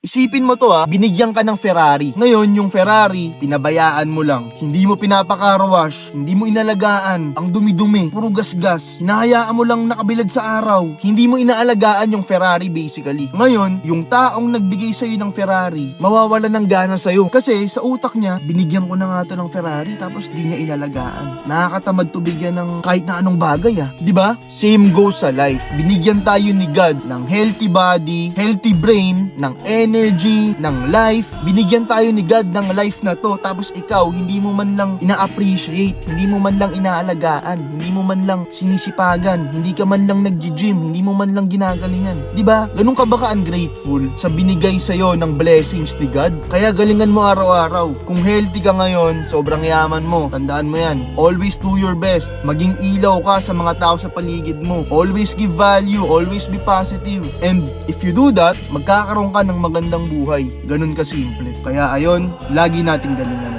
Isipin mo to binigyan ka ng Ferrari. Ngayon, yung Ferrari, pinabayaan mo lang. Hindi mo pinapaka-wash, hindi mo inalagaan. Ang dumi-dumi, puro gas-gas. Hinahayaan mo lang nakabilad sa araw. Hindi mo inaalagaan yung Ferrari basically. Ngayon, yung taong nagbigay sa'yo ng Ferrari, mawawalan ng gana sa'yo. Kasi sa utak niya, binigyan ko na nga to ng Ferrari tapos di niya inalagaan. Nakakatamad to bigyan ng kahit na anong bagay Diba? Same goes sa life. Binigyan tayo ni God ng healthy body, healthy brain, ng energy, ng life. Binigyan tayo ni God ng life na to tapos ikaw hindi mo man lang ina-appreciate, hindi mo man lang inaalagaan, hindi mo man lang sinisipagan, hindi ka man lang nag-gym, hindi mo man lang ginagalingan. Diba? Ganun ka ba ka-ungrateful sa binigay sa'yo ng blessings ni God? Kaya galingan mo araw-araw. Kung healthy ka ngayon, sobrang yaman mo. Tandaan mo yan. Always do your best. Maging ilaw ka sa mga tao sa paligid mo. Always give value, always be positive. And if you do that, magkakaroon ka ng magandang buhay. Ganun ka simple. Kaya ayon, lagi nating galingan.